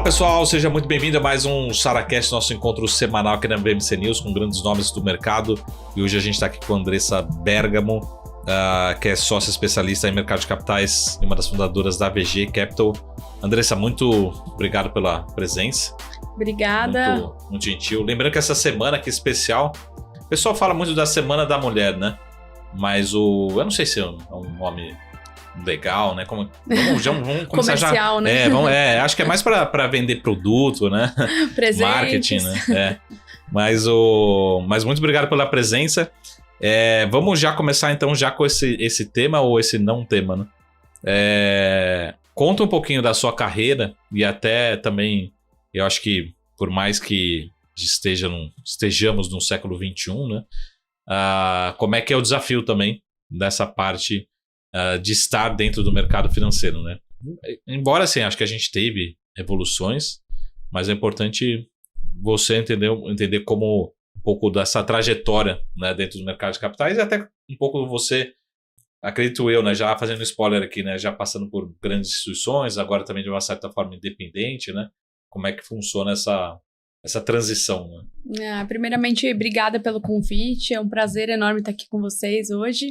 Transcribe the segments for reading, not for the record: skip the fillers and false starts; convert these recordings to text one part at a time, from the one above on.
Fala pessoal, seja muito bem-vindo a mais um SaraCast, nosso encontro semanal aqui na BMC News com grandes nomes do mercado. E hoje a gente está aqui com a Andressa Bergamo, que é sócia especialista em mercado de capitais e uma das fundadoras da AVG Capital. Andressa, muito obrigado pela presença. Obrigada. Muito gentil. Lembrando que essa semana aqui especial, o pessoal fala muito da Semana da Mulher, né? Mas eu não sei se é um nome legal, né? Vamos começar comercial, já, né? acho que é mais para vender produto, né? Presentes. Marketing, né? Mas muito obrigado pela presença. Vamos já começar então já com esse tema ou esse não tema, né? Conta um pouquinho da sua carreira e até também, eu acho que por mais que estejamos no século XXI, né? Como é que é o desafio também dessa parte de estar dentro do mercado financeiro, né? Embora, assim, acho que a gente teve evoluções, mas é importante você entender como um pouco dessa trajetória, né, dentro do mercado de capitais e até um pouco você, acredito eu, né, já fazendo spoiler aqui, né, já passando por grandes instituições, agora também de uma certa forma independente, né? Como é que funciona essa transição, né? Primeiramente, obrigada pelo convite, é um prazer enorme estar aqui com vocês hoje.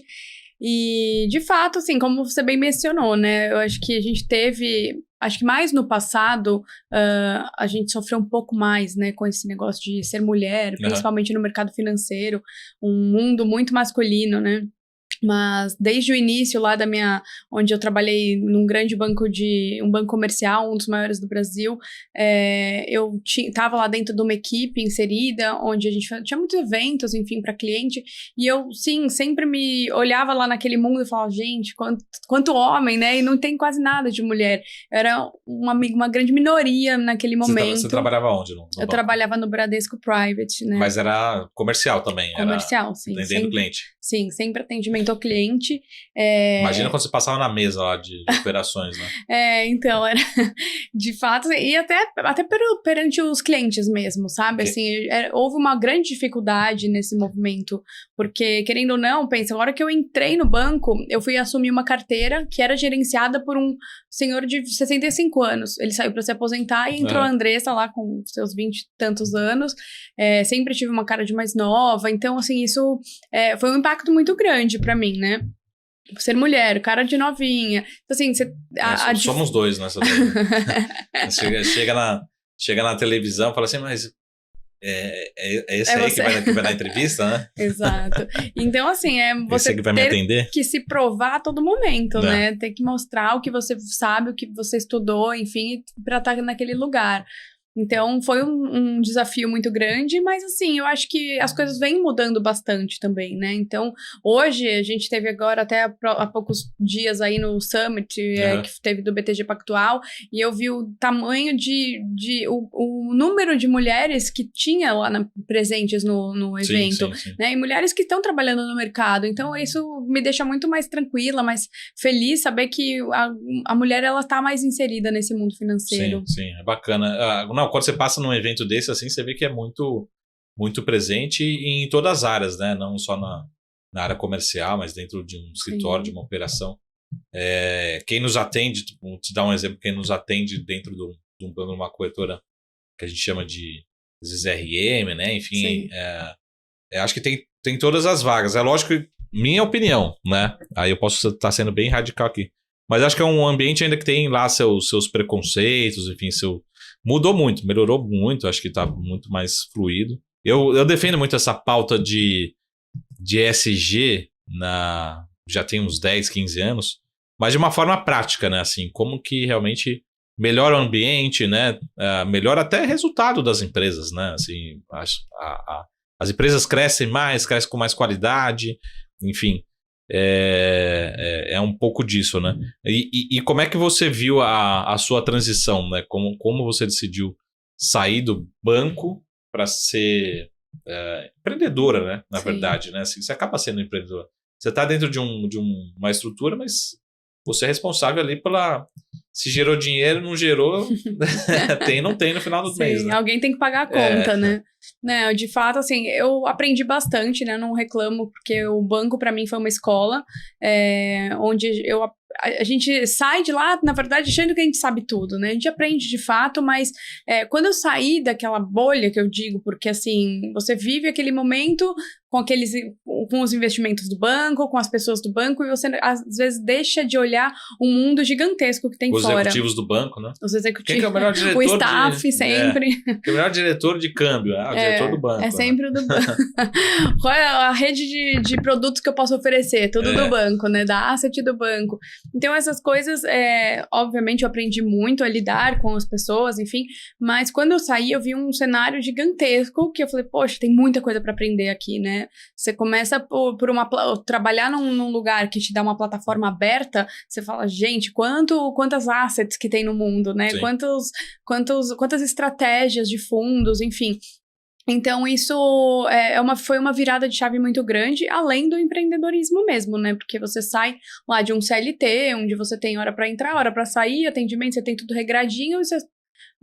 E, de fato, assim, como você bem mencionou, né, eu acho que a gente teve, acho que mais no passado, a gente sofreu um pouco mais, né, com esse negócio de ser mulher, principalmente no mercado financeiro, um mundo muito masculino, né. Mas desde o início lá onde eu trabalhei num grande banco um banco comercial, um dos maiores do Brasil, eu estava lá dentro de uma equipe inserida, onde a gente tinha muitos eventos, enfim, para cliente, e eu, sim, sempre me olhava lá naquele mundo e falava, gente, quanto homem, né, e não tem quase nada de mulher. Eu era uma grande minoria naquele momento. Você trabalhava onde? Eu trabalhava no Bradesco Private, né. Mas era comercial também? Comercial, sim. Atendendo cliente? Sim, sempre atendimento ao cliente. Imagina quando você passava na mesa lá de operações, né? Então, era de fato, e até perante os clientes mesmo, sabe? Assim, houve uma grande dificuldade nesse movimento, porque, querendo ou não, pensa, a hora que eu entrei no banco, eu fui assumir uma carteira que era gerenciada por um senhor de 65 anos. Ele saiu para se aposentar e entrou a Andressa lá com seus 20 e tantos anos. Sempre tive uma cara de mais nova, então, assim, isso foi um impacto muito grande para mim, né? Ser mulher, cara de novinha. Então, assim, somos dois nessa chega na televisão e fala assim, mas esse aí que vai dar entrevista, né? Exato. Então, assim, você que vai me atender? Que se provar a todo momento, né? Tem que mostrar o que você sabe, o que você estudou, enfim, para estar naquele lugar. Então, foi um desafio muito grande, mas, assim, eu acho que as coisas vêm mudando bastante também, né? Então, hoje, a gente teve agora, até há poucos dias aí no Summit, que teve do BTG Pactual, e eu vi o tamanho o número de mulheres que tinha lá presentes no evento, sim. né? E mulheres que estão trabalhando no mercado. Então, isso me deixa muito mais tranquila, mais feliz, saber que a mulher, ela tá mais inserida nesse mundo financeiro. Sim, é bacana. Quando você passa num evento desse, assim, você vê que é muito, muito presente em todas as áreas, né? Não só na área comercial, mas dentro de um escritório, de uma operação. Quem nos atende, vou te dar um exemplo, quem nos atende dentro de uma corretora que a gente chama de às vezes RM, né? Enfim, acho que tem todas as vagas. É lógico que, minha opinião, né? Aí eu posso estar sendo bem radical aqui. Mas acho que é um ambiente ainda que tem lá seus preconceitos, enfim, mudou muito, melhorou muito, acho que está muito mais fluido. Eu defendo muito essa pauta de ESG, já tem uns 10, 15 anos, mas de uma forma prática, né? Assim, como que realmente melhora o ambiente, né? Melhora até o resultado das empresas, né? Assim, as empresas crescem mais, crescem com mais qualidade, enfim. É um pouco disso, né? E como é que você viu a sua transição, né? Como você decidiu sair do banco para ser empreendedora, né? Na verdade, né? Assim, você acaba sendo empreendedora. Você está dentro de uma estrutura, mas você é responsável ali se gerou dinheiro, não gerou, não tem no final do mês, né? Alguém tem que pagar a conta, né? De fato, assim, eu aprendi bastante, né? Não reclamo, porque o banco, para mim, foi uma escola onde eu a gente sai de lá, na verdade, achando que a gente sabe tudo, né? A gente aprende de fato, mas quando eu saí daquela bolha que eu digo, porque assim, você vive aquele momento com os investimentos do banco, com as pessoas do banco, e você às vezes deixa de olhar um mundo gigantesco que tem os fora. Os executivos do banco, né? Os executivos. Quem que é o melhor diretor? O staff, sempre. Quem é o melhor diretor de câmbio? O diretor do banco. É sempre o do banco. Qual é a rede de produtos que eu posso oferecer? Tudo do banco, né? Da asset do banco. Então, essas coisas, obviamente, eu aprendi muito a lidar com as pessoas, enfim. Mas quando eu saí, eu vi um cenário gigantesco que eu falei, poxa, tem muita coisa para aprender aqui, né? Você começa por trabalhar num lugar que te dá uma plataforma aberta, você fala, gente, quantas assets que tem no mundo, né? Quantas estratégias de fundos, enfim. Então, isso foi uma virada de chave muito grande, além do empreendedorismo mesmo, né? Porque você sai lá de um CLT, onde você tem hora para entrar, hora para sair, atendimento, você tem tudo regradinho, e você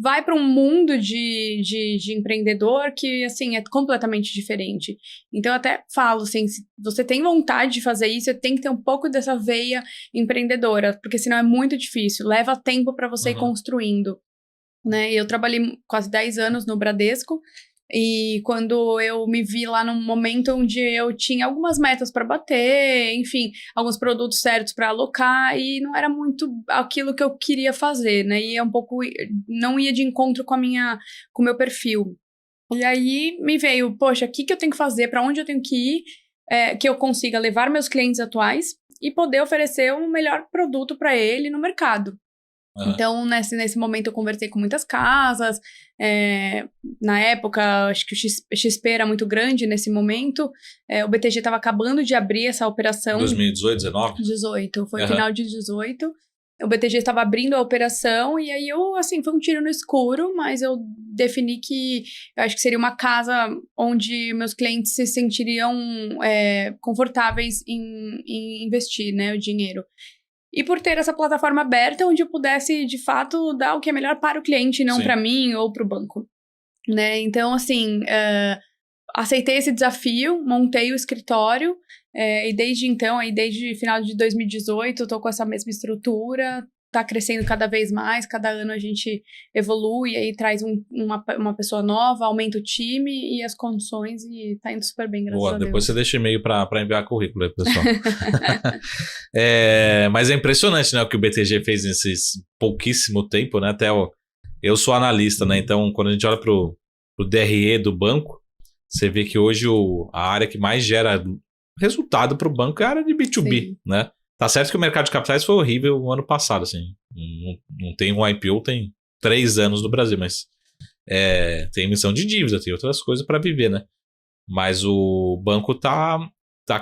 vai para um mundo de empreendedor que, assim, é completamente diferente. Então, eu até falo, assim, se você tem vontade de fazer isso, você tem que ter um pouco dessa veia empreendedora, porque senão é muito difícil, leva tempo para você ir construindo, né? E eu trabalhei quase 10 anos no Bradesco, e quando eu me vi lá num momento onde eu tinha algumas metas para bater, enfim, alguns produtos certos para alocar, e não era muito aquilo que eu queria fazer, né? E não ia de encontro com o meu perfil. E aí me veio, poxa, o que eu tenho que fazer, para onde eu tenho que ir, que eu consiga levar meus clientes atuais e poder oferecer um melhor produto para ele no mercado. Então, nesse momento, eu conversei com muitas casas. Na época, acho que o XP era muito grande nesse momento. O BTG estava acabando de abrir essa operação. 2018, 19? 18, foi final de 18. O BTG estava abrindo a operação e aí foi um tiro no escuro, mas eu defini que eu acho que seria uma casa onde meus clientes se sentiriam confortáveis em investir, né, o dinheiro. E por ter essa plataforma aberta, onde eu pudesse, de fato, dar o que é melhor para o cliente, não para mim ou para o banco, né? Então, assim, aceitei esse desafio, montei o escritório, e desde então, desde final de 2018, estou com essa mesma estrutura, está crescendo cada vez mais, cada ano a gente evolui, aí traz uma pessoa nova, aumenta o time e as condições, e está indo super bem, graças a Deus. Depois você deixa e-mail para enviar currículo aí, pessoal. Mas é impressionante, né, o que o BTG fez nesse pouquíssimo tempo, né? Eu sou analista, né? Então, quando a gente olha pro DRE do banco, você vê que hoje a área que mais gera resultado para o banco é a área de B2B, né? Tá certo que o mercado de capitais foi horrível o ano passado, assim. Não tem um IPO, tem 3 anos no Brasil, mas tem emissão de dívida, tem outras coisas para viver, né? Mas o banco tá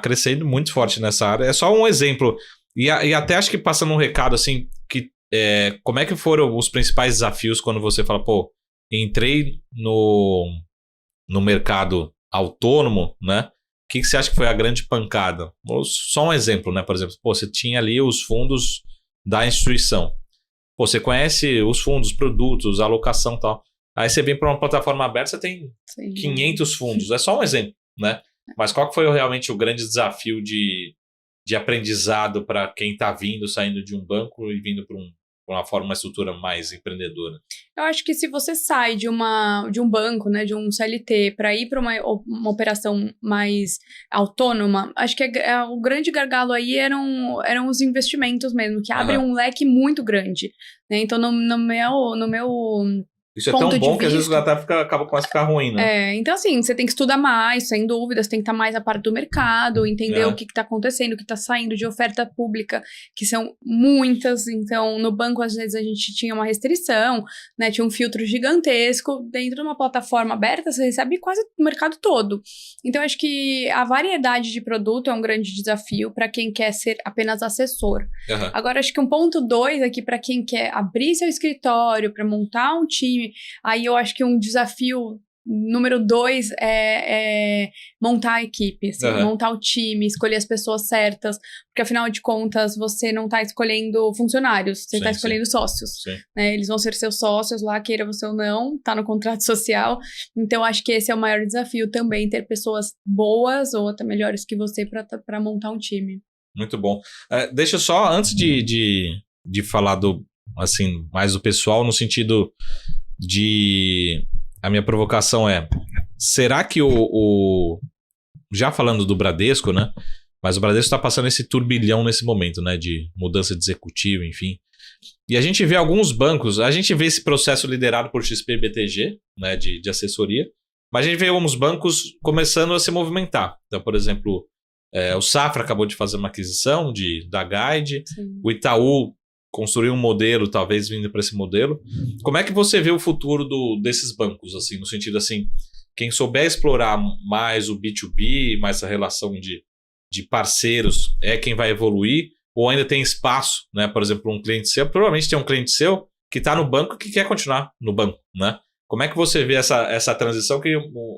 crescendo muito forte nessa área. É só um exemplo. E até acho que passando um recado, assim, que como é que foram os principais desafios quando você fala, pô, entrei no mercado autônomo, né? O que você acha que foi a grande pancada? Só um exemplo, né? Por exemplo, você tinha ali os fundos da instituição. Você conhece os fundos, produtos, alocação e tal. Aí você vem para uma plataforma aberta, você tem 500 fundos. É só um exemplo, né? Mas qual que foi realmente o grande desafio de aprendizado para quem está saindo de um banco e vindo para uma estrutura mais empreendedora? Eu acho que se você sai de um banco, né, de um CLT, para ir para uma operação mais autônoma, acho que o grande gargalo aí eram os investimentos mesmo, que abrem um leque muito grande, né? Então, no meu isso é tão bom que às vezes começa a ficar ruim, né? Então assim, você tem que estudar mais, sem dúvida, você tem que estar mais a par do mercado, entender o que está acontecendo, o que está saindo de oferta pública, que são muitas. Então, no banco, às vezes, a gente tinha uma restrição, né? Tinha um filtro gigantesco. Dentro de uma plataforma aberta, você recebe quase o mercado todo. Então, acho que a variedade de produto é um grande desafio para quem quer ser apenas assessor. Agora, acho que um ponto 2 aqui para quem quer abrir seu escritório, para montar um time. Aí eu acho que um desafio número 2 é montar a equipe, assim, montar o time, escolher as pessoas certas, porque afinal de contas você não está escolhendo funcionários, você está escolhendo sócios, né? Eles vão ser seus sócios lá, queira você ou não, tá no contrato social. Então acho que esse é o maior desafio também, ter pessoas boas ou até melhores que você para montar um time. Muito bom. Deixa eu só, antes de falar assim, mais do pessoal, no sentido de... A minha provocação é, será que já falando do Bradesco, né? Mas o Bradesco está passando esse turbilhão nesse momento, né? De mudança de executivo, enfim. E a gente vê alguns bancos, a gente vê esse processo liderado por XP e BTG, né? De assessoria. Mas a gente vê alguns bancos começando a se movimentar. Então, por exemplo, o Safra acabou de fazer uma aquisição da Guide. Sim. O Itaú construiu um modelo, talvez vindo para esse modelo. Como é que você vê o futuro desses bancos, assim, no sentido assim, quem souber explorar mais o B2B, mais a relação de parceiros, é quem vai evoluir, ou ainda tem espaço, né? Por exemplo, um cliente seu, provavelmente tem um cliente seu que está no banco que quer continuar no banco, né? Como é que você vê essa transição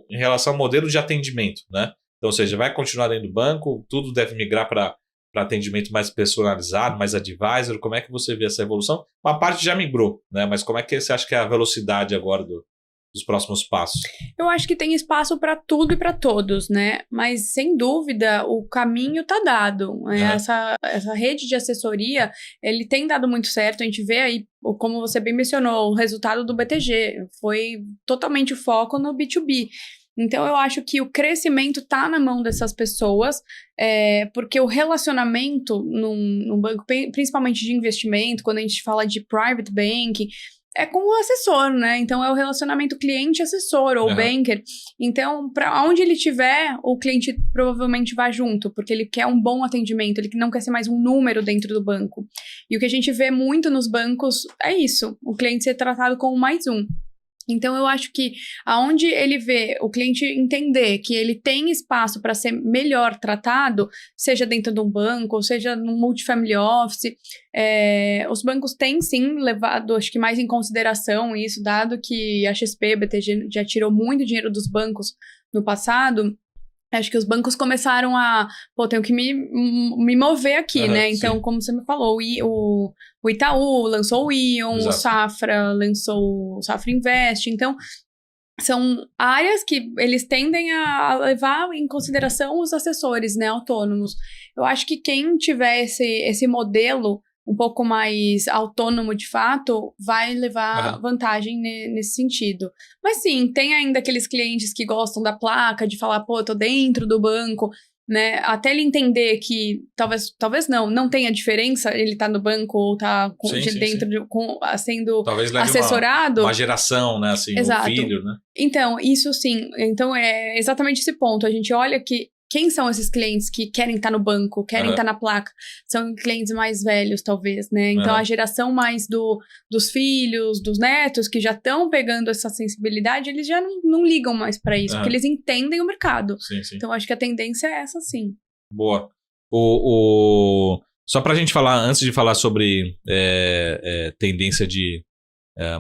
em relação ao modelo de atendimento, né? Então, ou seja, vai continuar dentro do banco, tudo deve migrar para atendimento mais personalizado, mais advisor. Como é que você vê essa evolução? Uma parte já migrou, né? Mas como é que você acha que é a velocidade agora dos próximos passos? Eu acho que tem espaço para tudo e para todos, né? Mas, sem dúvida, o caminho está dado. Né? Essa rede de assessoria, ele tem dado muito certo. A gente vê aí, como você bem mencionou, o resultado do BTG. Foi totalmente o foco no B2B. Então, eu acho que o crescimento está na mão dessas pessoas, porque o relacionamento num banco, principalmente de investimento, quando a gente fala de private banking, é com o assessor, né? Então, é o relacionamento cliente-assessor ou banker. Então, para onde ele estiver, o cliente provavelmente vai junto, porque ele quer um bom atendimento, ele não quer ser mais um número dentro do banco. E o que a gente vê muito nos bancos é isso, o cliente ser tratado como mais um. Então, eu acho que aonde ele vê o cliente entender que ele tem espaço para ser melhor tratado, seja dentro de um banco, ou seja no multifamily office, os bancos têm sim levado, acho que mais em consideração isso, dado que a XP, a BTG já tirou muito dinheiro dos bancos no passado. Acho que os bancos começaram tenho que me mover aqui, né? Então, sim. Como você me falou, o Itaú lançou o Ion, exato. O Safra lançou o Safra Invest. Então, são áreas que eles tendem a levar em consideração os assessores, né, autônomos. Eu acho que quem tiver esse modelo um pouco mais autônomo de fato, vai levar vantagem nesse sentido. Mas sim, tem ainda aqueles clientes que gostam da placa, de falar, eu tô dentro do banco, né? Até ele entender que talvez não tenha diferença ele tá no banco ou tá sendo talvez leve assessorado. Uma geração, né? Assim, exato. Um filho, né? Então, isso sim. Então, é exatamente esse ponto. A gente olha que quem são esses clientes que querem estar no banco, querem estar na placa? São clientes mais velhos, talvez, né? Então, a geração mais dos filhos, dos netos, que já estão pegando essa sensibilidade, eles já não ligam mais para isso, porque eles entendem o mercado. Sim, sim. Então, acho que a tendência é essa, sim. Boa. Só para a gente falar, antes de falar sobre tendência de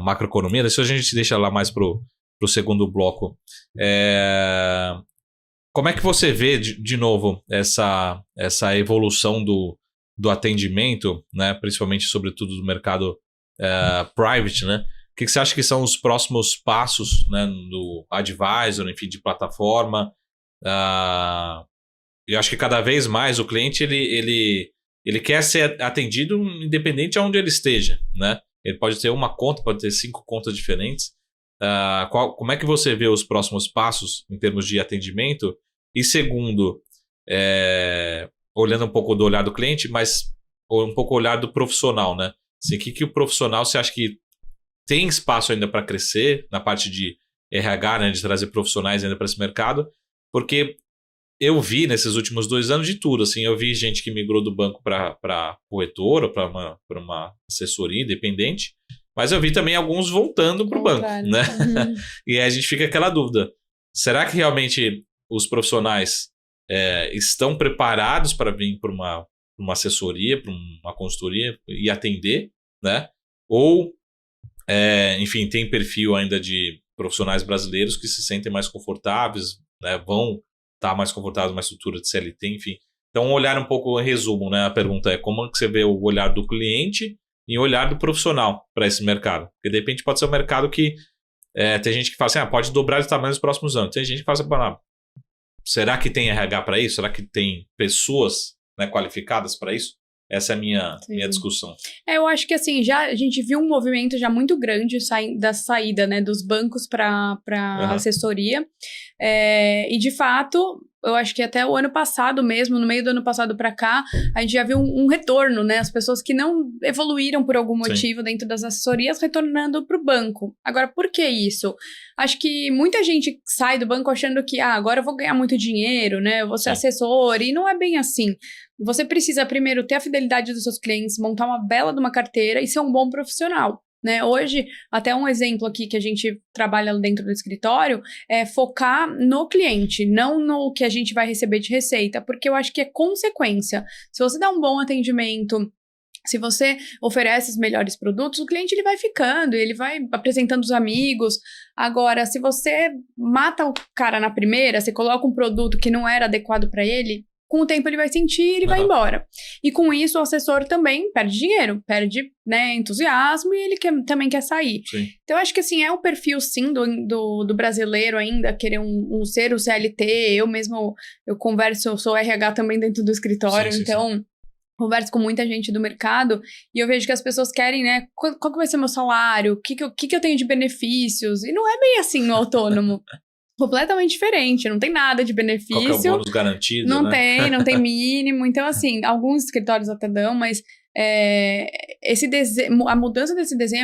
macroeconomia, isso a gente deixa lá mais pro segundo bloco. Como é que você vê, de novo, essa evolução do atendimento, né? Principalmente, sobretudo, do mercado private, né? O que você acha que são os próximos passos, né, do advisor, enfim, de plataforma? Eu acho que cada vez mais o cliente ele quer ser atendido independente de onde ele esteja, né? Ele pode ter uma conta, pode ter 5 contas diferentes. Como é que você vê os próximos passos em termos de atendimento? E segundo, olhando um pouco do olhar do cliente, mas um pouco o olhar do profissional, né? Assim, o que o profissional você acha que tem espaço ainda para crescer na parte de RH, né, de trazer profissionais ainda para esse mercado? Porque eu vi nesses últimos 2 anos de tudo. Assim, eu vi gente que migrou do banco para corretora, para uma assessoria independente, mas eu vi também alguns voltando para o banco, né? E aí a gente fica aquela dúvida. Será que realmente os profissionais estão preparados para vir para uma assessoria, para uma consultoria e atender, né? Ou, enfim, tem perfil ainda de profissionais brasileiros que se sentem mais confortáveis, né? Vão estar mais confortáveis numa estrutura de CLT, enfim. Então, um olhar um pouco em resumo, né? A pergunta é como que você vê o olhar do cliente e o olhar do profissional para esse mercado? Porque, de repente, pode ser um mercado que tem gente que fala assim, pode dobrar de tamanho nos próximos anos. Tem gente que fala assim, será que tem RH para isso? Será que tem pessoas né, qualificadas para isso? Essa é a minha discussão. Eu acho que assim, a gente viu um movimento já muito grande da saída, né, dos bancos para assessoria. E de fato, eu acho que até o ano passado mesmo, no meio do ano passado para cá, a gente já viu um retorno, né? As pessoas que não evoluíram por algum motivo dentro das assessorias retornando para o banco. Agora, por que isso? Acho que muita gente sai do banco achando que agora eu vou ganhar muito dinheiro, né? Eu vou ser assessor, e não é bem assim. Você precisa primeiro ter a fidelidade dos seus clientes, montar uma bela de uma carteira e ser um bom profissional. Né? Hoje, até um exemplo aqui que a gente trabalha dentro do escritório é focar no cliente, não no que a gente vai receber de receita, porque eu acho que é consequência. Se você dá um bom atendimento, se você oferece os melhores produtos, o cliente ele vai ficando, ele vai apresentando os amigos. Agora, se você mata o cara na primeira, você coloca um produto que não era adequado para ele, com o tempo ele vai sentir e ele vai embora. E com isso o assessor também perde dinheiro, perde, né, entusiasmo, e ele também quer sair. Sim. Então eu acho que assim, é um perfil sim do brasileiro ainda, querer ser o CLT. Eu mesmo, eu sou RH também dentro do escritório, então converso com muita gente do mercado e eu vejo que as pessoas querem, né, qual que vai ser meu salário, o que eu tenho de benefícios, e não é bem assim no autônomo. Completamente diferente, não tem nada de benefício. Qual que é o bônus garantido, não né? não tem mínimo. Então, assim, alguns escritórios até dão, mas a mudança desse desenho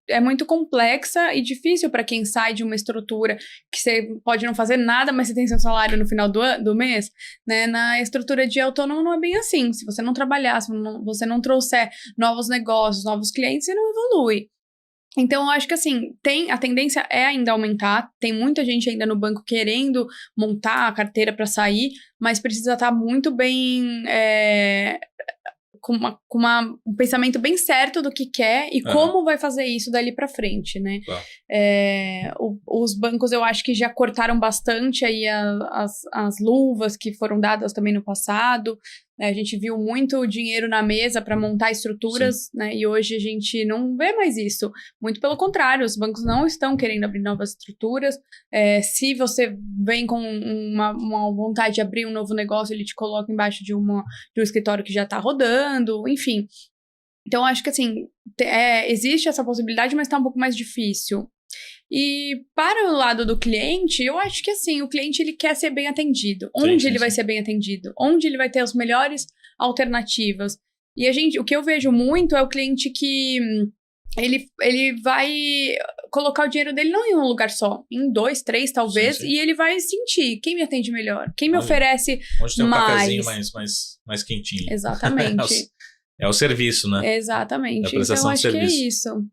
é muito complexa e difícil para quem sai de uma estrutura que você pode não fazer nada, mas você tem seu salário no final do mês, né? Na estrutura de autônomo não é bem assim. Se você não trabalhar, se você não trouxer novos negócios, novos clientes, você não evolui. Então, eu acho que, assim, a tendência é ainda aumentar. Tem muita gente ainda no banco querendo montar a carteira para sair, mas precisa estar muito bem... com um pensamento bem certo do que quer e como vai fazer isso dali para frente, né? Os bancos, eu acho que já cortaram bastante aí as luvas que foram dadas também no passado. A gente viu muito dinheiro na mesa para montar estruturas, né? E hoje a gente não vê mais isso. Muito pelo contrário, os bancos não estão querendo abrir novas estruturas. Se você vem com uma vontade de abrir um novo negócio, ele te coloca embaixo de um escritório que já está rodando, enfim. Então, acho que assim, existe essa possibilidade, mas está um pouco mais difícil. E para o lado do cliente, eu acho que assim, o cliente ele quer ser bem atendido. Onde ele vai ser bem atendido? Onde ele vai ter as melhores alternativas? E o que eu vejo muito é o cliente que ele vai colocar o dinheiro dele não em um lugar só, em 2, 3 talvez, e ele vai sentir quem me atende melhor, quem me oferece onde tem um mais. cafezinho mais quentinho. Exatamente. É o serviço, né? Exatamente. É a prestação então, acho de serviço. que é isso.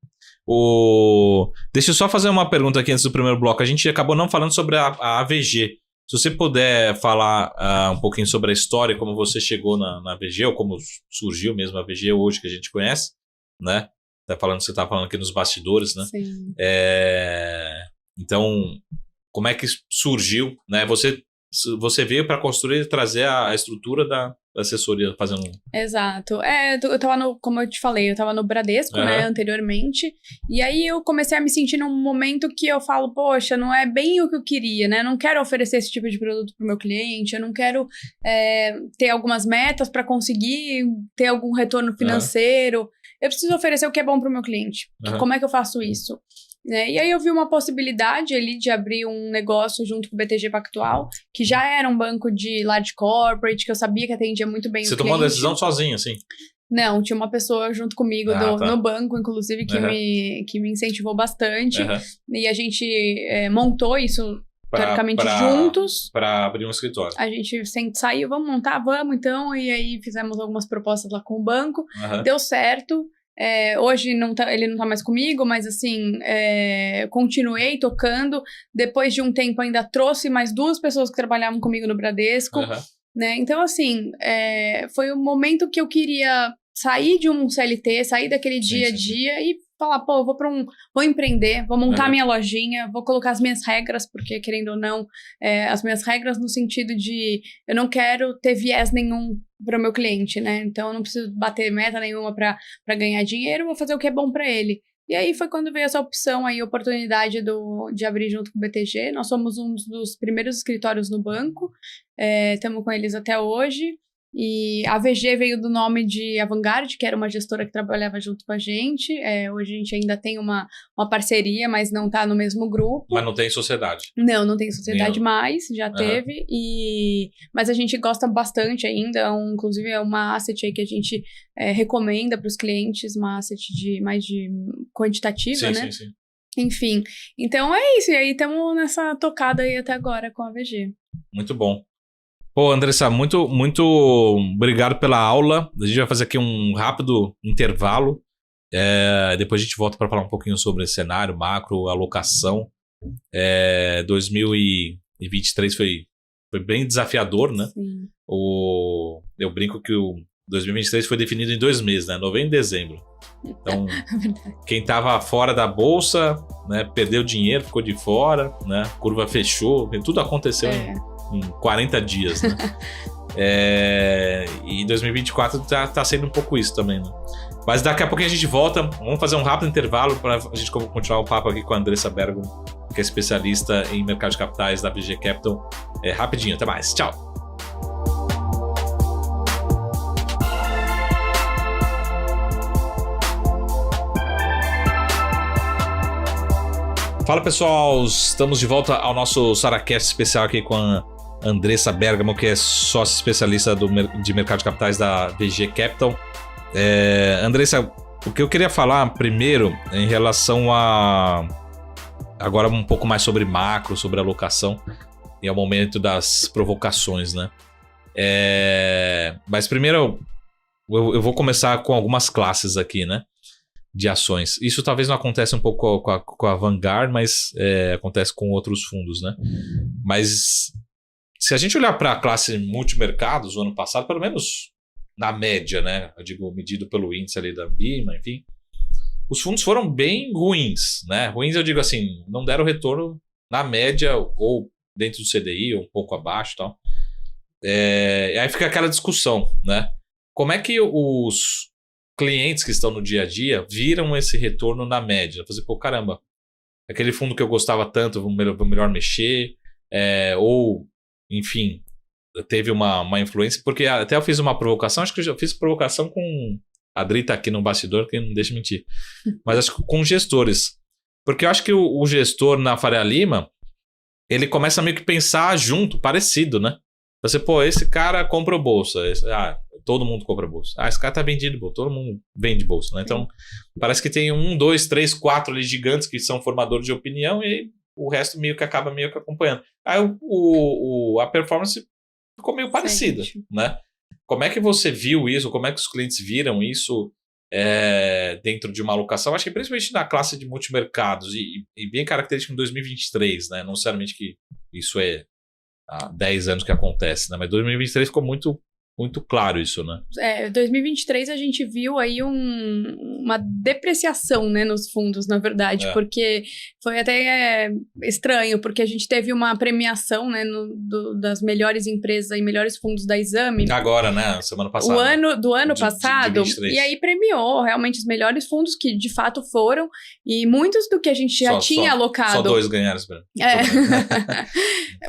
Deixa eu só fazer uma pergunta aqui antes do primeiro bloco. A gente acabou não falando sobre a AVG. Se você puder falar um pouquinho sobre a história, como você chegou na AVG, ou como surgiu mesmo a AVG hoje que a gente conhece, né? Você tá falando aqui nos bastidores, né? Sim. Então, como é que surgiu, né? Você veio para construir e trazer a estrutura da assessoria fazendo... Exato. Eu tava como eu te falei, eu tava no Bradesco, né, anteriormente, e aí eu comecei a me sentir num momento que eu falo, poxa, não é bem o que eu queria, né, eu não quero oferecer esse tipo de produto pro meu cliente, eu não quero ter algumas metas para conseguir ter algum retorno financeiro, eu preciso oferecer o que é bom pro meu cliente. Como é que eu faço isso? E aí eu vi uma possibilidade ali de abrir um negócio junto com o BTG Pactual, que já era um banco de large corporate, que eu sabia que atendia muito bem o cliente. Você tomou a decisão sozinho, assim? Não, tinha uma pessoa junto comigo no banco, inclusive, que me incentivou bastante. E a gente montou isso, teoricamente, juntos. Para abrir um escritório. A gente saiu, vamos montar, vamos então. E aí fizemos algumas propostas lá com o banco. Deu certo. Hoje ele não tá mais comigo, mas assim, continuei tocando. Depois de um tempo ainda trouxe mais 2 pessoas que trabalhavam comigo no Bradesco, né? Então assim, foi um momento que eu queria sair de um CLT, sair daquele dia a dia e falar, pô, vou empreender, vou montar minha lojinha, vou colocar as minhas regras, porque querendo ou não, as minhas regras no sentido de eu não quero ter viés nenhum para o meu cliente, né? Então eu não preciso bater meta nenhuma para ganhar dinheiro, vou fazer o que é bom para ele. E aí foi quando veio essa opção aí, oportunidade de abrir junto com o BTG. Nós somos um dos primeiros escritórios no banco, estamos com eles até hoje. E a VG veio do nome de Avantgarde, que era uma gestora que trabalhava junto com a gente. Hoje a gente ainda tem uma parceria, mas não está no mesmo grupo. Mas não tem sociedade? Não tem sociedade mais, já teve. Mas a gente gosta bastante ainda. Inclusive é uma asset aí que a gente recomenda para os clientes, uma asset mais de quantitativa, né? Sim. Enfim, então é isso. E aí estamos nessa tocada aí até agora com a VG. Muito bom. Pô, Andressa, muito, muito obrigado pela aula. A gente vai fazer aqui um rápido intervalo. Depois a gente volta para falar um pouquinho sobre cenário, macro, alocação. 2023 foi bem desafiador, né? Sim. Eu brinco que o 2023 foi definido em 2 meses, né? Novembro e dezembro. Então, quem estava fora da bolsa, né, perdeu dinheiro, ficou de fora, né? Curva fechou, tudo aconteceu em 40 dias, né? E 2024 tá sendo um pouco isso também, né? Mas daqui a pouquinho a gente volta. Vamos fazer um rápido intervalo para a gente continuar o papo aqui com a Andressa Bergamo, que é especialista em mercado de capitais da VG Capital. Rapidinho, até mais. Tchau! Fala, pessoal, estamos de volta ao nosso SaraCast especial aqui com a Andressa Bergamo, que é sócia especialista de mercado de capitais da VG Capital. Andressa, o que eu queria falar primeiro em relação a... Agora um pouco mais sobre macro, sobre alocação, e é o momento das provocações, né? Mas primeiro eu vou começar com algumas classes aqui, né? De ações. Isso talvez não aconteça um pouco com a Vanguard, mas acontece com outros fundos, né? Mas se a gente olhar para a classe multimercados o ano passado, pelo menos na média, né? Eu digo, medido pelo índice ali da Ambima, enfim, os fundos foram bem ruins, né? Ruins eu digo assim, não deram retorno na média ou dentro do CDI ou um pouco abaixo e tal. Aí fica aquela discussão, né? Como é que os clientes que estão no dia a dia viram esse retorno na média? Fazer, pô, caramba, aquele fundo que eu gostava tanto, vou melhor mexer, ou, enfim, teve uma influência, porque até eu fiz uma provocação, acho que eu já fiz provocação com a Adri tá aqui no bastidor, que não deixa mentir, mas acho que com gestores, porque eu acho que o gestor na Faria Lima, ele começa a meio que pensar junto, parecido, né? Você, pô, esse cara comprou bolsa, todo mundo compra bolsa. Esse cara tá vendido bolsa, todo mundo vende bolsa, né? Então, parece que tem 1, 2, 3, 4 ali gigantes que são formadores de opinião e o resto meio que acaba meio que acompanhando. Aí a performance ficou meio parecida, né? Como é que você viu isso? Como é que os clientes viram isso dentro de uma alocação? Acho que principalmente na classe de multimercados e bem característico em 2023, né? Não necessariamente que isso há 10 anos que acontece, né? Mas 2023 ficou muito, muito claro isso, né? 2023 a gente viu aí uma depreciação, né, nos fundos, na verdade, porque foi até estranho, porque a gente teve uma premiação, né, das melhores empresas e melhores fundos da Exame. Agora, né, semana passada. Do ano passado, e aí premiou realmente os melhores fundos que de fato foram, e muitos do que a gente já tinha alocado. Só 2 ganharam,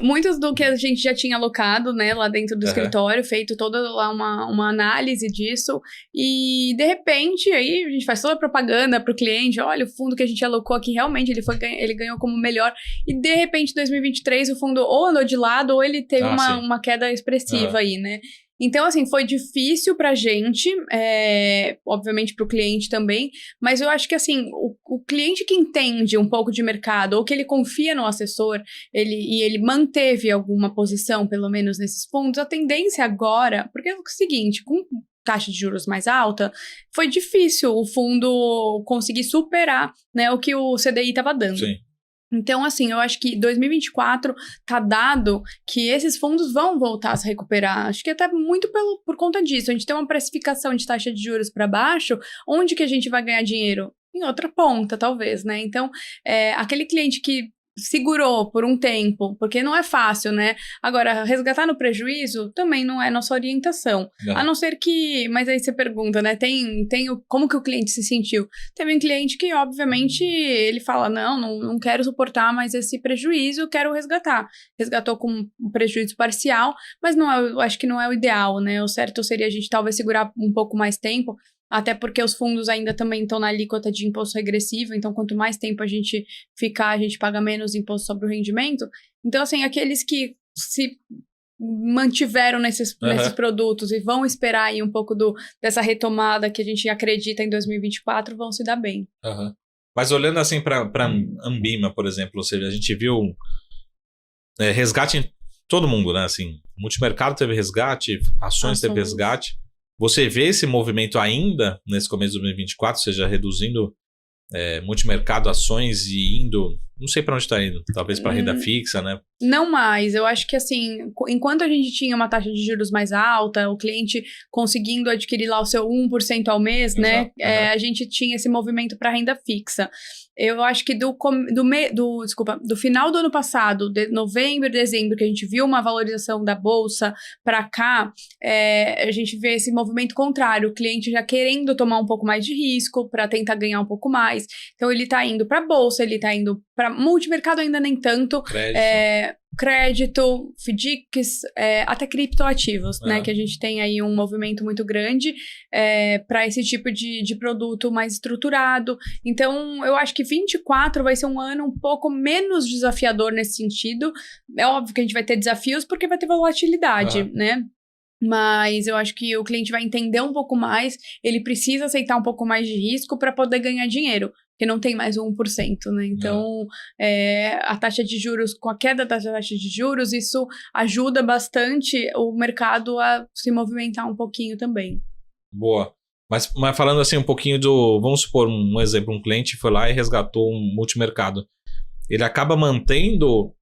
muitos do que a gente já tinha alocado, né, lá dentro do escritório, feito toda lá uma análise disso, e de repente aí a gente faz toda a propaganda pro cliente, olha, o fundo que a gente alocou aqui realmente ele ganhou como melhor, e de repente em 2023 o fundo ou andou de lado ou ele teve uma queda expressiva aí, né? Então, assim, foi difícil pra gente, obviamente pro cliente também, mas eu acho que, assim, o cliente que entende um pouco de mercado ou que ele confia no assessor ele manteve alguma posição, pelo menos nesses fundos, a tendência agora, porque é o seguinte, com taxa de juros mais alta, foi difícil o fundo conseguir superar, né, o que o CDI estava dando. Sim. Então, assim, eu acho que 2024 tá dado que esses fundos vão voltar a se recuperar. Acho que até muito por conta disso. A gente tem uma precificação de taxa de juros para baixo, onde que a gente vai ganhar dinheiro? Em outra ponta, talvez, né? Então, aquele cliente que segurou por um tempo, porque não é fácil, né? Agora, resgatar no prejuízo também não é nossa orientação. Não. A não ser que... Mas aí você pergunta, né? Como que o cliente se sentiu? Teve um cliente que, obviamente, ele fala, não quero suportar mais esse prejuízo, quero resgatar. Resgatou com um prejuízo parcial, mas eu acho que não é o ideal, né? O certo seria a gente talvez segurar um pouco mais tempo, até porque os fundos ainda também estão na alíquota de imposto regressivo, então quanto mais tempo a gente ficar, a gente paga menos imposto sobre o rendimento. Então, assim, aqueles que se mantiveram nesses produtos e vão esperar aí um pouco dessa retomada que a gente acredita em 2024, vão se dar bem. Mas olhando assim para Ambima, por exemplo, ou seja, a gente viu resgate em todo mundo, né? Assim, multimercado teve resgate, ações teve resgate. Você vê esse movimento ainda nesse começo de 2024, ou seja, reduzindo multimercado, ações e indo... Não sei para onde está indo. Talvez para renda fixa, né? Não mais. Eu acho que, assim, enquanto a gente tinha uma taxa de juros mais alta, o cliente conseguindo adquirir lá o seu 1% ao mês, né? A gente tinha esse movimento para renda fixa. Eu acho que do final do ano passado, de novembro e dezembro, que a gente viu uma valorização da bolsa para cá, a gente vê esse movimento contrário, o cliente já querendo tomar um pouco mais de risco para tentar ganhar um pouco mais. Então, ele está indo para a bolsa, ele está indo para multimercado, ainda nem tanto. Crédito, FDICs, até criptoativos, né? Que a gente tem aí um movimento muito grande para esse tipo de produto mais estruturado. Então, eu acho que 24 vai ser um ano um pouco menos desafiador nesse sentido. É óbvio que a gente vai ter desafios porque vai ter volatilidade, né? Mas eu acho que o cliente vai entender um pouco mais, ele precisa aceitar um pouco mais de risco para poder ganhar dinheiro, porque não tem mais 1%, né? Então, a taxa de juros, com a queda da taxa de juros, isso ajuda bastante o mercado a se movimentar um pouquinho também. Boa. Mas falando assim um pouquinho vamos supor um exemplo, um cliente foi lá e resgatou um multimercado. Ele acaba mantendo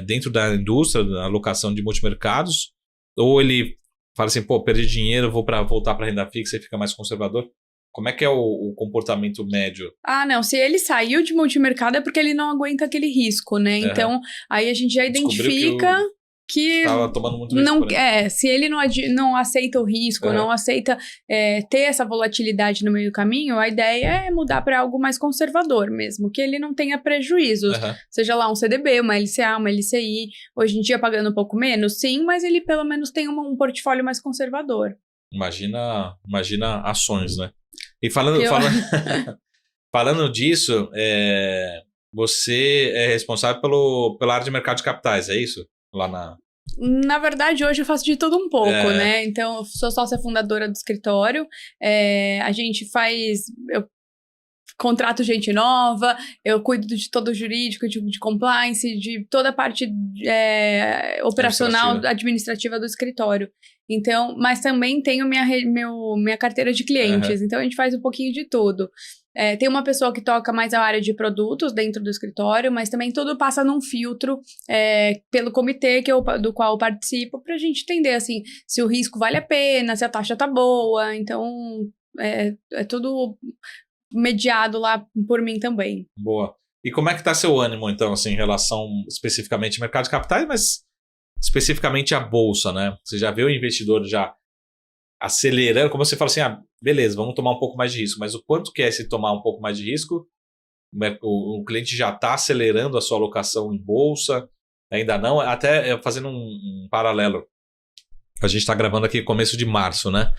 dentro da indústria, da alocação de multimercados, ou ele fala assim, perdi dinheiro, vou voltar para renda fixa e fica mais conservador? Como é que é o comportamento médio? Não, se ele saiu de multimercado é porque ele não aguenta aquele risco, né? Então, aí a gente já identifica que tava tomando muito risco, se ele não aceita o risco, não aceita ter essa volatilidade no meio do caminho, a ideia é mudar para algo mais conservador mesmo, que ele não tenha prejuízos, seja lá um CDB, uma LCA, uma LCI, hoje em dia pagando um pouco menos, sim, mas ele pelo menos tem um portfólio mais conservador. Imagina ações, né? E falando disso, você é responsável pela área de mercado de capitais, é isso? Na verdade, hoje eu faço de tudo um pouco, né? Então, eu sou sócia fundadora do escritório. A gente eu contrato gente nova, eu cuido de todo o jurídico, de compliance, de toda a parte operacional, administrativa do escritório. Então, mas também tenho minha carteira de clientes, então a gente faz um pouquinho de tudo. Tem uma pessoa que toca mais a área de produtos dentro do escritório, mas também tudo passa num filtro pelo comitê do qual eu participo, para a gente entender assim, se o risco vale a pena, se a taxa tá boa. Então, é tudo mediado lá por mim também. Boa. E como é que tá seu ânimo, então, assim, em relação especificamente ao mercado de capitais, mas especificamente à bolsa, né? Você já vê o investidor já acelerando, como você fala assim, beleza, vamos tomar um pouco mais de risco, mas o quanto que é se tomar um pouco mais de risco? O cliente já está acelerando a sua alocação em bolsa, ainda não, até fazendo um paralelo. A gente está gravando aqui começo de março, né?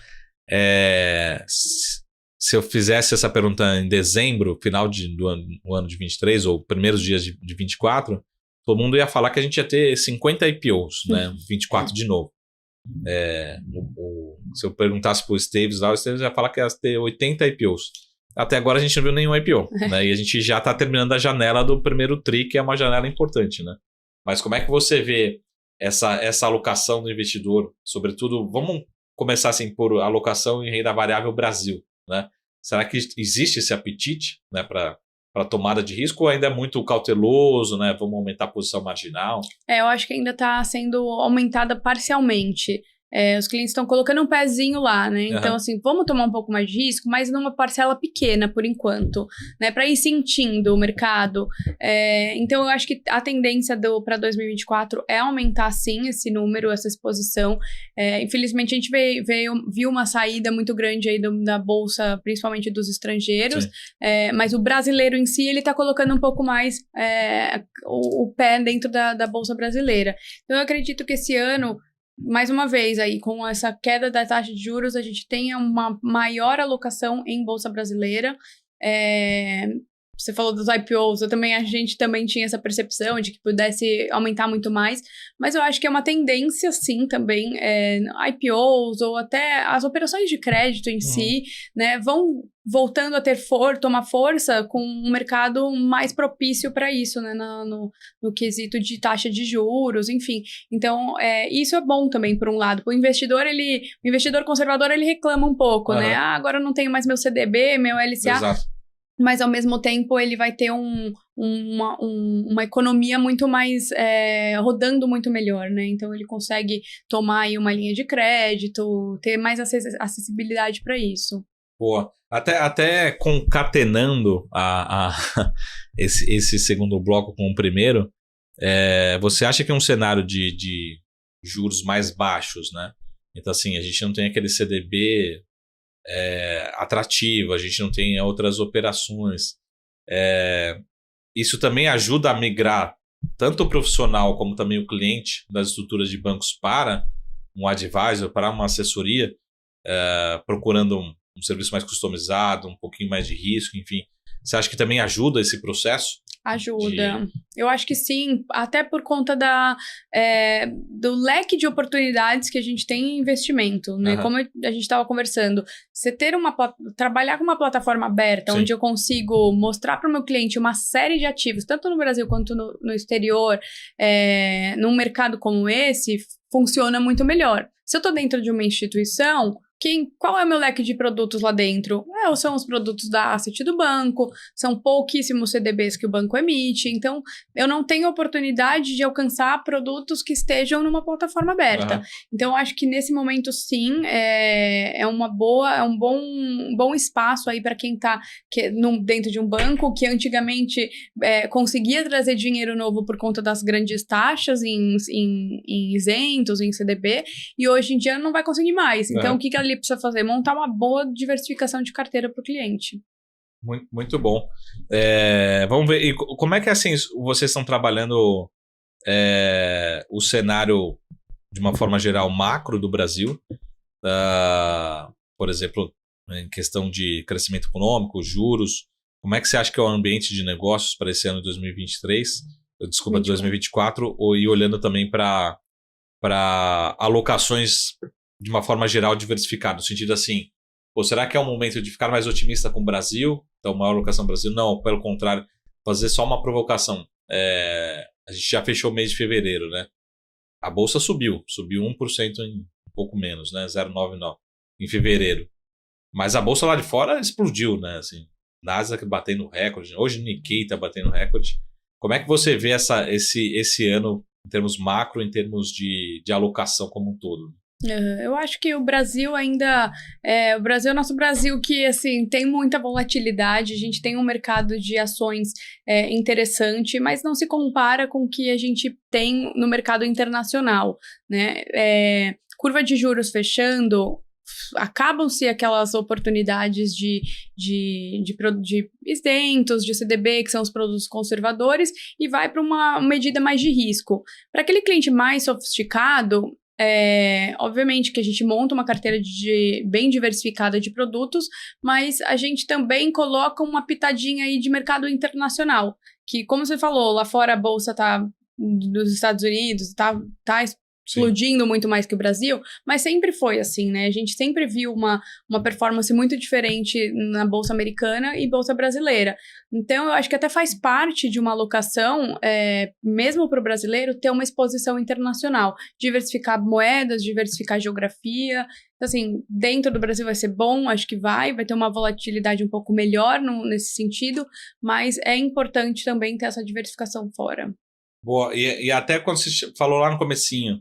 Se eu fizesse essa pergunta em dezembro, final do ano de 23, ou primeiros dias de 24, todo mundo ia falar que a gente ia ter 50 IPOs, né? 24 de novo. Se eu perguntasse pro Esteves lá, o Esteves ia falar que ia ter 80 IPOs. Até agora a gente não viu nenhum IPO, né? E a gente já está terminando a janela do primeiro TRI, que é uma janela importante, né? Mas como é que você vê essa alocação do investidor, sobretudo, vamos começar assim por alocação em renda variável Brasil, né? Será que existe esse apetite, né, para tomada de risco, ou ainda é muito cauteloso, né? Vamos aumentar a posição marginal? Eu acho que ainda está sendo aumentada parcialmente. os clientes estão colocando um pezinho lá, né? Então, assim, vamos tomar um pouco mais de risco, mas numa parcela pequena, por enquanto, né? Para ir sentindo o mercado. Então, eu acho que a tendência para 2024 é aumentar, sim, esse número, essa exposição. Infelizmente, a gente viu uma saída muito grande aí da Bolsa, principalmente dos estrangeiros, mas o brasileiro em si, ele está colocando um pouco mais o pé dentro da Bolsa brasileira. Então, eu acredito que esse ano, mais uma vez, aí, com essa queda da taxa de juros, a gente tenha uma maior alocação em Bolsa brasileira. Você falou dos IPOs, a gente também tinha essa percepção de que pudesse aumentar muito mais, mas eu acho que é uma tendência, sim, também, IPOs ou até as operações de crédito em si, né, vão voltando a tomar força com um mercado mais propício para isso, né, no quesito de taxa de juros, enfim. Então, isso é bom também, por um lado. O investidor conservador, ele reclama um pouco, né? Agora eu não tenho mais meu CDB, meu LCA. Exato. Mas, ao mesmo tempo, ele vai ter uma economia muito mais, rodando muito melhor, né? Então, ele consegue tomar aí uma linha de crédito, ter mais acessibilidade para isso. Boa. Até concatenando esse segundo bloco com o primeiro, você acha que é um cenário de juros mais baixos, né? Então, assim, a gente não tem aquele CDB atrativo, a gente não tem outras operações. Isso também ajuda a migrar tanto o profissional como também o cliente das estruturas de bancos para um advisor, para uma assessoria, procurando um serviço mais customizado, um pouquinho mais de risco, enfim. Você acha que também ajuda esse processo? Ajuda. Eu acho que sim, até por conta do leque de oportunidades que a gente tem em investimento, né? Como a gente estava conversando, você trabalhar com uma plataforma aberta, onde eu consigo mostrar para o meu cliente uma série de ativos, tanto no Brasil quanto no exterior, num mercado como esse, funciona muito melhor. Se eu estou dentro de uma instituição, qual é o meu leque de produtos lá dentro? São os produtos da asset do banco, são pouquíssimos CDBs que o banco emite, então eu não tenho oportunidade de alcançar produtos que estejam numa plataforma aberta. Então, eu acho que nesse momento, sim, é um bom espaço aí para quem está dentro de um banco, que antigamente conseguia trazer dinheiro novo por conta das grandes taxas em isentos, em CDB, e hoje em dia não vai conseguir mais. Então, o que ele precisa fazer? Montar uma boa diversificação de carteira para o cliente. Muito, muito bom. Vamos ver, e como é que assim vocês estão trabalhando o cenário de uma forma geral macro do Brasil? Por exemplo, em questão de crescimento econômico, juros, como é que você acha que é o ambiente de negócios para esse ano de 2023? Desculpa, 2024, e olhando também para alocações de uma forma geral diversificada, no sentido assim, será que é o momento de ficar mais otimista com o Brasil? Então, maior alocação no Brasil? Não, pelo contrário, fazer só uma provocação. A gente já fechou o mês de fevereiro, né? A Bolsa subiu 1% em um pouco menos, né? 0,99 em fevereiro. Mas a Bolsa lá de fora explodiu, né? Assim, Nasdaq batendo recorde, hoje o Nikkei está batendo recorde. Como é que você vê esse ano em termos macro, em termos de alocação como um todo? Eu acho que o Brasil ainda... o Brasil é o nosso Brasil que, assim, tem muita volatilidade. A gente tem um mercado de ações interessante, mas não se compara com o que a gente tem no mercado internacional, né? Curva de juros fechando, acabam-se aquelas oportunidades de isentos, de CDB, que são os produtos conservadores, e vai para uma medida mais de risco. Para aquele cliente mais sofisticado... obviamente que a gente monta uma carteira bem diversificada de produtos, mas a gente também coloca uma pitadinha aí de mercado internacional, que, como você falou, lá fora a bolsa dos Estados Unidos tá explodindo muito mais que o Brasil, mas sempre foi assim, né? A gente sempre viu uma performance muito diferente na Bolsa Americana e Bolsa Brasileira. Então, eu acho que até faz parte de uma alocação, mesmo para o brasileiro, ter uma exposição internacional. Diversificar moedas, diversificar geografia. Então, assim, dentro do Brasil vai ser bom, acho que vai ter uma volatilidade um pouco melhor nesse sentido, mas é importante também ter essa diversificação fora. Boa, e até quando você falou lá no comecinho,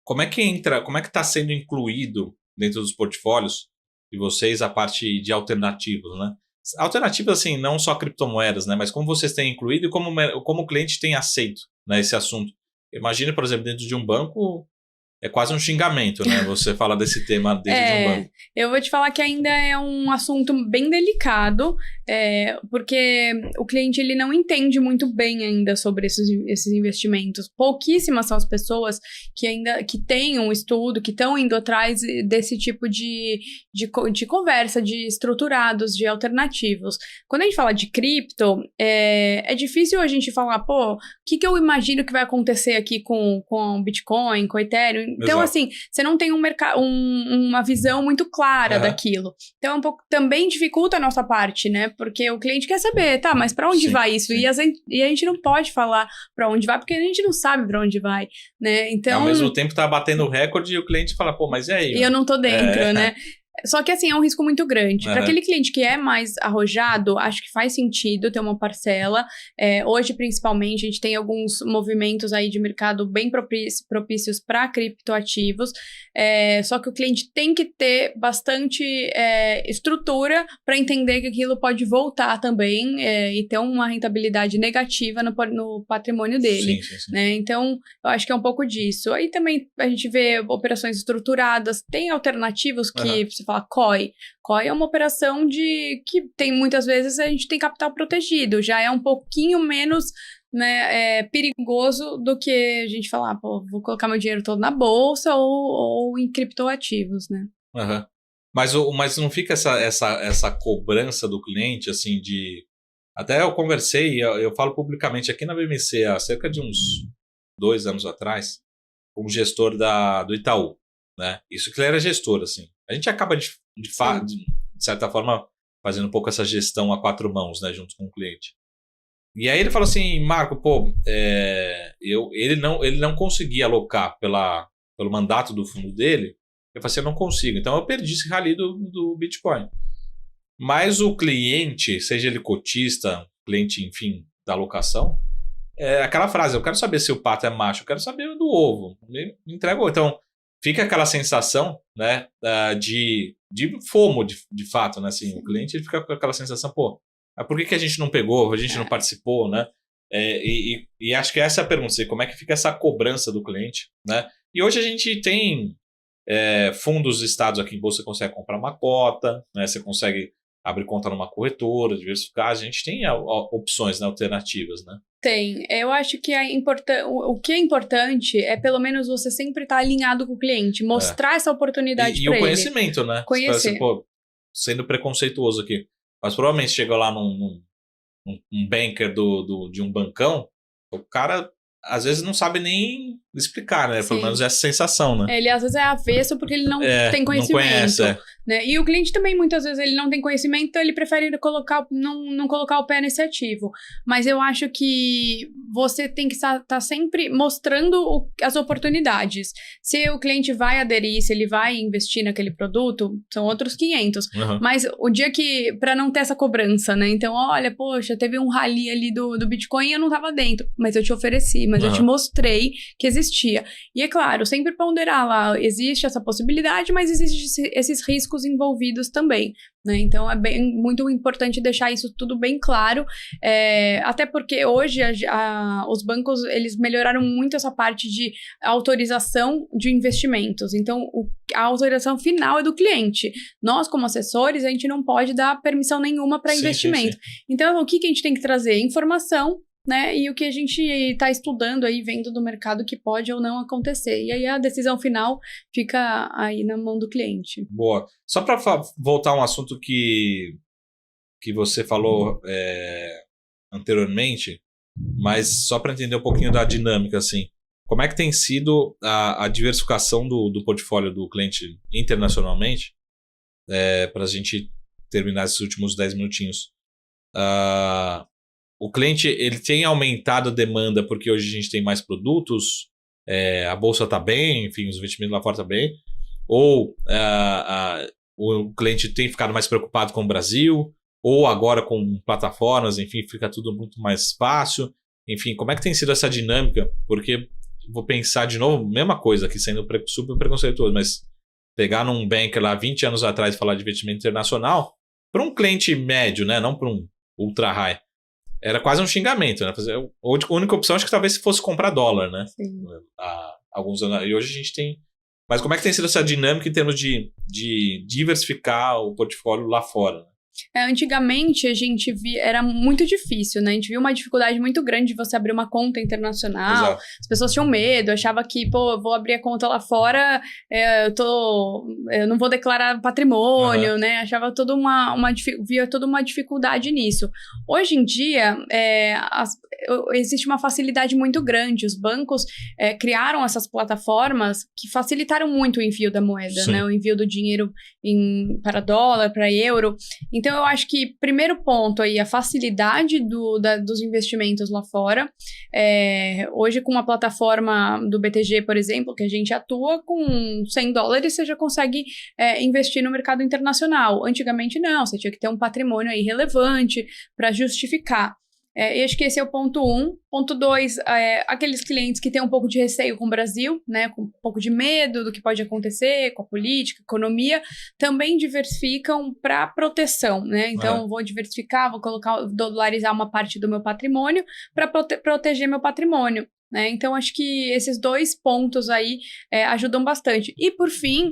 como é que está sendo incluído dentro dos portfólios de vocês a parte de alternativos, né? Alternativas, assim, não só criptomoedas, né? Mas como vocês têm incluído e como o cliente tem aceito, né, esse assunto. Imagine, por exemplo, dentro de um banco, é quase um xingamento, né? Você fala desse tema dentro de um banco. Eu vou te falar que ainda é um assunto bem delicado, porque o cliente ele não entende muito bem ainda sobre esses investimentos. Pouquíssimas são as pessoas que têm um estudo, que estão indo atrás desse tipo de conversa, de estruturados, de alternativos. Quando a gente fala de cripto, é difícil a gente falar, pô, o que eu imagino que vai acontecer aqui com o Bitcoin, com o Ethereum. Então, assim, você não tem uma visão muito clara daquilo. Então, é um pouco, também dificulta a nossa parte, né? Porque o cliente quer saber, tá, mas pra onde vai isso? E a gente não pode falar pra onde vai, porque a gente não sabe pra onde vai, né? Então... Ao mesmo tempo tá batendo o recorde e o cliente fala, pô, mas e aí? E eu não tô dentro, né? Só que, assim, é um risco muito grande. Para aquele cliente que é mais arrojado, acho que faz sentido ter uma parcela. Hoje, principalmente, a gente tem alguns movimentos aí de mercado bem propícios para criptoativos. Só que o cliente tem que ter bastante estrutura para entender que aquilo pode voltar também e ter uma rentabilidade negativa no patrimônio dele. Sim. Né? Então, eu acho que é um pouco disso. Aí também a gente vê operações estruturadas, tem alternativos que você fala COI. COI é uma operação que tem muitas vezes a gente tem capital protegido, já é um pouquinho menos, né, perigoso do que a gente falar, pô, vou colocar meu dinheiro todo na bolsa ou em criptoativos, né? Mas não fica essa cobrança do cliente, assim, de... Até eu conversei, eu falo publicamente aqui na BMC há cerca de uns 2 anos atrás, com um gestor do Itaú, né? Isso que ele era gestor, assim. A gente acaba, de certa forma, fazendo um pouco essa gestão a 4 mãos, né, junto com o cliente. E aí ele falou assim, Marco, pô, ele não conseguia alocar pelo mandato do fundo dele. Eu falei assim, eu não consigo. Então eu perdi esse rally do Bitcoin. Mas o cliente, seja ele cotista, cliente, enfim, da alocação, aquela frase, eu quero saber se o pato é macho, eu quero saber do ovo. Me entregou. Então, fica aquela sensação, né, de FOMO, de fato, né, assim, o cliente ele fica com aquela sensação, pô, por que a gente não pegou, a gente não participou, né, e acho que essa é a pergunta, como é que fica essa cobrança do cliente, né, e hoje a gente tem fundos listados aqui em bolsa, você consegue comprar uma cota, né, você consegue abrir conta numa corretora, diversificar, a gente tem opções, né, alternativas, né. Tem. Eu acho que o que é importante é pelo menos você sempre estar alinhado com o cliente, mostrar essa oportunidade para ele. E o conhecimento, né? Conhecer. Assim, pô, sendo preconceituoso aqui. Mas provavelmente chega lá num banker de um bancão, o cara às vezes não sabe nem explicar, né? Pelo menos essa sensação, né? Ele às vezes é avesso porque ele não tem conhecimento. Não conhece, né? E o cliente também, muitas vezes, ele não tem conhecimento, então ele prefere não colocar o pé nesse ativo. Mas eu acho que você tem que estar sempre mostrando as oportunidades. Se o cliente vai aderir, se ele vai investir naquele produto, são outros 500. Mas o dia que, para não ter essa cobrança, né? Então, olha, poxa, teve um rally ali do Bitcoin e eu não tava dentro. Mas eu te ofereci, mas eu te mostrei que existia. E é claro, sempre ponderar lá, existe essa possibilidade, mas existem esses riscos envolvidos também, né? Então é muito importante deixar isso tudo bem claro, até porque hoje os bancos eles melhoraram muito essa parte de autorização de investimentos, então a autorização final é do cliente. Nós, como assessores, a gente não pode dar permissão nenhuma para investimento. Sim. Então, o que a gente tem que trazer? Informação, né? E o que a gente está estudando aí, vendo do mercado que pode ou não acontecer. E aí a decisão final fica aí na mão do cliente. Boa. Só para voltar a um assunto que você falou anteriormente, mas só para entender um pouquinho da dinâmica, assim. Como é que tem sido a diversificação do portfólio do cliente internacionalmente? Para a gente terminar esses últimos 10 minutinhos. O cliente ele tem aumentado a demanda porque hoje a gente tem mais produtos, a bolsa está bem, enfim, os investimentos lá fora estão bem, ou o cliente tem ficado mais preocupado com o Brasil, ou agora com plataformas, enfim, fica tudo muito mais fácil. Enfim, como é que tem sido essa dinâmica? Porque vou pensar de novo, mesma coisa aqui, sendo super preconceituoso, mas pegar num banker lá 20 anos atrás e falar de investimento internacional, para um cliente médio, né, não para um ultra high, era quase um xingamento, né? A única opção acho que talvez fosse comprar dólar, né? Sim. Há alguns anos. E hoje a gente tem. Mas como é que tem sido essa dinâmica em termos de diversificar o portfólio lá fora? Antigamente a gente via, era muito difícil, né? A gente viu uma dificuldade muito grande de você abrir uma conta internacional. Exato. As pessoas tinham medo, achavam que, pô, eu vou abrir a conta lá fora, eu não vou declarar patrimônio, né? Achava via toda uma dificuldade nisso. Hoje em dia, existe uma facilidade muito grande. Os bancos criaram essas plataformas que facilitaram muito o envio da moeda, né? O envio do dinheiro para dólar, para euro. Então, eu acho que, primeiro ponto aí, a facilidade dos investimentos lá fora. Hoje, com uma plataforma do BTG, por exemplo, que a gente atua com $100, você já consegue investir no mercado internacional. Antigamente, não. Você tinha que ter um patrimônio aí relevante para justificar. E acho que esse é o ponto 1. Ponto 2, aqueles clientes que têm um pouco de receio com o Brasil, né, com um pouco de medo do que pode acontecer com a política, economia, também diversificam para proteção, né? Então, vou diversificar, vou dolarizar uma parte do meu patrimônio para proteger meu patrimônio. Né? Então, acho que esses 2 pontos aí ajudam bastante. E, por fim,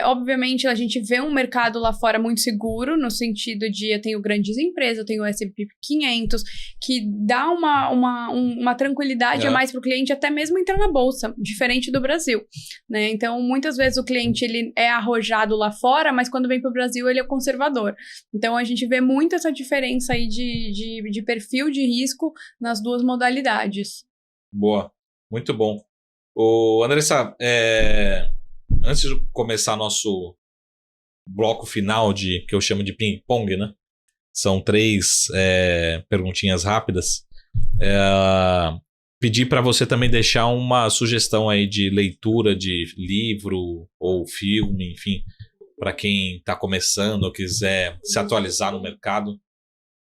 obviamente, a gente vê um mercado lá fora muito seguro, no sentido de eu tenho grandes empresas, eu tenho o S&P 500, que dá uma tranquilidade a mais para o cliente, até mesmo entrar na bolsa, diferente do Brasil. Né? Então, muitas vezes o cliente ele é arrojado lá fora, mas quando vem para o Brasil ele é conservador. Então, a gente vê muito essa diferença aí de perfil de risco nas 2 modalidades. Boa, muito bom. Andressa, antes de começar nosso bloco final que eu chamo de ping-pong, né? São 3 perguntinhas rápidas. Pedir para você também deixar uma sugestão aí de leitura de livro ou filme, enfim, para quem está começando ou quiser se atualizar no mercado. O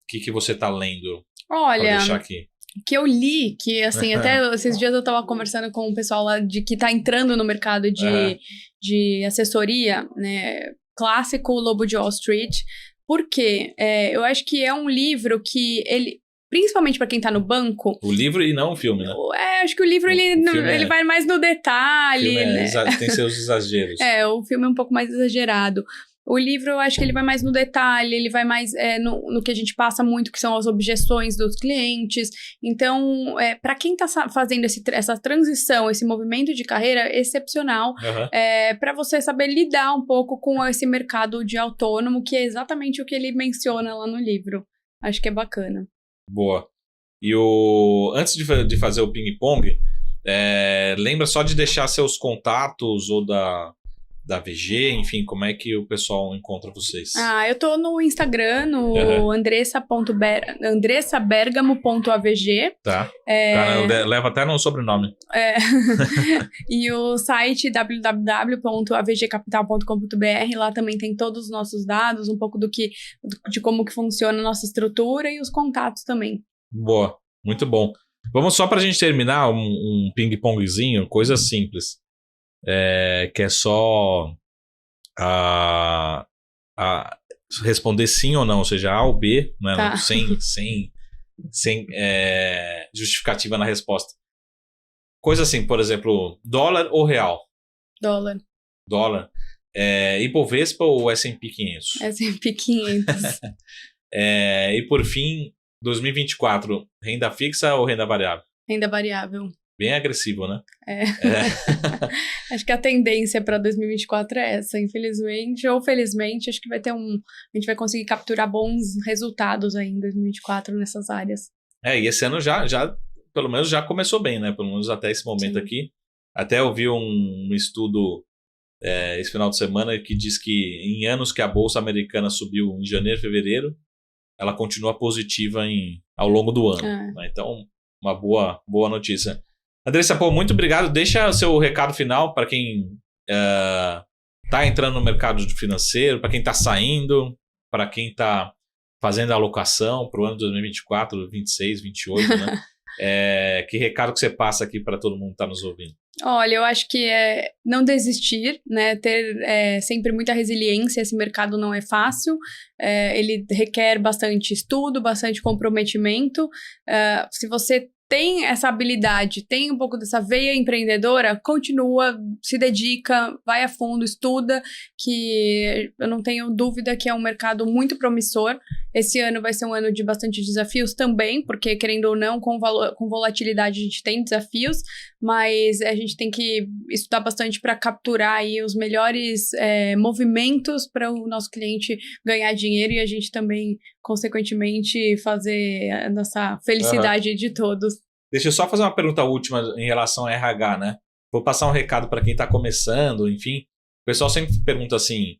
que você está lendo? Olha, para deixar aqui. Que eu li, que assim, até esses dias eu tava conversando com o pessoal lá que tá entrando no mercado de assessoria, né, clássico Lobo de Wall Street, porque eu acho que é um livro que ele, principalmente para quem tá no banco... O livro e não o filme, né? Acho que o livro ele vai mais no detalhe, né? Tem seus exageros. O filme é um pouco mais exagerado. O livro, eu acho que ele vai mais no detalhe, ele vai mais no que a gente passa muito, que são as objeções dos clientes. Então, para quem está fazendo essa transição, esse movimento de carreira, é excepcional, para você saber lidar um pouco com esse mercado de autônomo, que é exatamente o que ele menciona lá no livro. Acho que é bacana. Boa. E antes de fazer o ping-pong, lembra só de deixar seus contatos ou da VG, enfim, como é que o pessoal encontra vocês? Eu tô no Instagram, no andressabergamo.avg. Tá. Cara, leva até no sobrenome. E o site www.avgcapital.com.br, lá também tem todos os nossos dados, um pouco de como que funciona a nossa estrutura e os contatos também. Boa, muito bom. Vamos só pra gente terminar um ping-pongzinho, coisa simples. Que é só responder sim ou não, ou seja, A ou B, né? Tá. sem justificativa na resposta. Coisa assim, por exemplo, dólar ou real? Dólar. Ibovespa ou S&P 500? S&P 500. E por fim, 2024, renda fixa ou renda variável? Renda variável. Bem agressivo, né? Acho que a tendência para 2024 é essa, infelizmente ou felizmente. Acho que a gente vai conseguir capturar bons resultados aí em 2024 nessas áreas. E esse ano já pelo menos já começou bem, né? Pelo menos até esse momento. Sim. Aqui. Até eu vi um estudo esse final de semana que diz que em anos que a Bolsa Americana subiu em janeiro e fevereiro, ela continua positiva ao longo do ano. Né? Então, uma boa notícia. Andressa, muito obrigado. Deixa seu recado final para quem está entrando no mercado financeiro, para quem está saindo, para quem está fazendo a alocação para o ano 2024, 2026, 2028, né? Que recado que você passa aqui para todo mundo que está nos ouvindo? Olha, eu acho que é não desistir, né? Ter sempre muita resiliência. Esse mercado não é fácil, ele requer bastante estudo, bastante comprometimento. Se você tem essa habilidade, tem um pouco dessa veia empreendedora, continua, se dedica, vai a fundo, estuda, que eu não tenho dúvida que é um mercado muito promissor. Esse ano vai ser um ano de bastante desafios também, porque, querendo ou não, com volatilidade a gente tem desafios, mas a gente tem que estudar bastante para capturar aí os melhores movimentos para o nosso cliente ganhar dinheiro e a gente também, consequentemente, fazer a nossa felicidade de todos. Deixa eu só fazer uma pergunta última em relação a RH, né? Vou passar um recado para quem está começando, enfim. O pessoal sempre pergunta assim,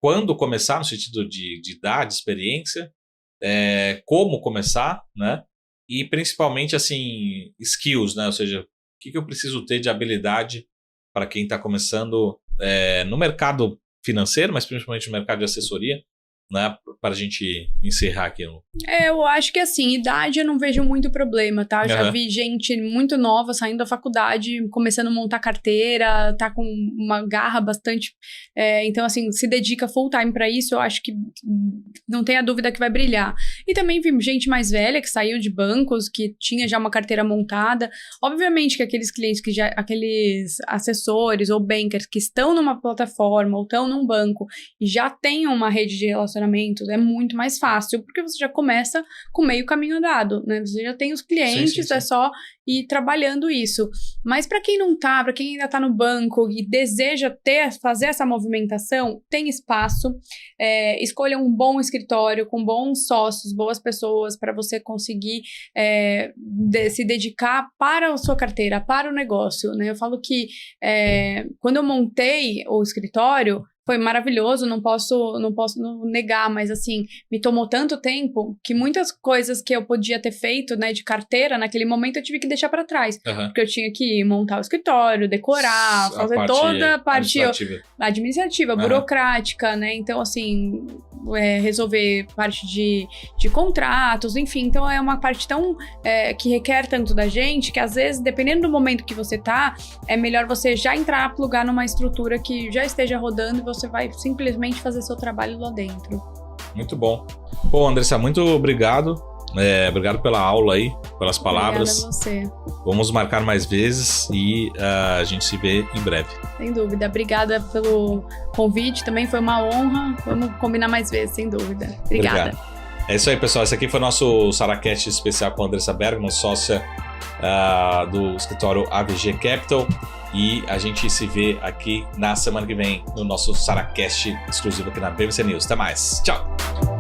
quando começar, no sentido de idade, experiência, como começar, né? E principalmente, assim, skills, né? Ou seja, o que eu preciso ter de habilidade para quem está começando no mercado financeiro, mas principalmente no mercado de assessoria, né, para a gente encerrar aqui. Eu acho que assim, idade eu não vejo muito problema, tá? Eu já vi gente muito nova saindo da faculdade, começando a montar carteira, tá com uma garra bastante... então, assim, se dedica full time para isso, eu acho que não tenha dúvida que vai brilhar. E também vi gente mais velha que saiu de bancos, que tinha já uma carteira montada. Obviamente que aqueles clientes aqueles assessores ou bankers que estão numa plataforma ou estão num banco e já têm uma rede de relacionamentos, é muito mais fácil, porque você já começa com meio caminho andado, né? Você já tem os clientes, sim. É só ir trabalhando isso. Mas para quem não tá, para quem ainda tá no banco e deseja fazer essa movimentação, tem espaço. Escolha um bom escritório com bons sócios, boas pessoas, para você conseguir se dedicar para a sua carteira, para o negócio, né? Eu falo que quando eu montei o escritório, foi maravilhoso, não posso negar, mas assim, me tomou tanto tempo que muitas coisas que eu podia ter feito, né, de carteira, naquele momento eu tive que deixar para trás. Porque eu tinha que montar o escritório, decorar, fazer toda a parte administrativa, burocrática, né? Então, assim, resolver parte de contratos, enfim. Então, é uma parte tão que requer tanto da gente, que às vezes, dependendo do momento que você tá, é melhor você já entrar, plugar numa estrutura que já esteja rodando e você vai simplesmente fazer seu trabalho lá dentro. Muito bom. Pô, Andressa, muito obrigado. Obrigado pela aula aí, pelas palavras. Obrigada a você. Vamos marcar mais vezes e a gente se vê em breve. Sem dúvida. Obrigada pelo convite. Também foi uma honra. Vamos combinar mais vezes, sem dúvida. Obrigada. Obrigado. É isso aí, pessoal. Esse aqui foi o nosso Saracast especial com a Andressa Bergman, sócia do escritório AVG Capital. E a gente se vê aqui na semana que vem no nosso Saracast exclusivo aqui na BBC News. Até mais. Tchau.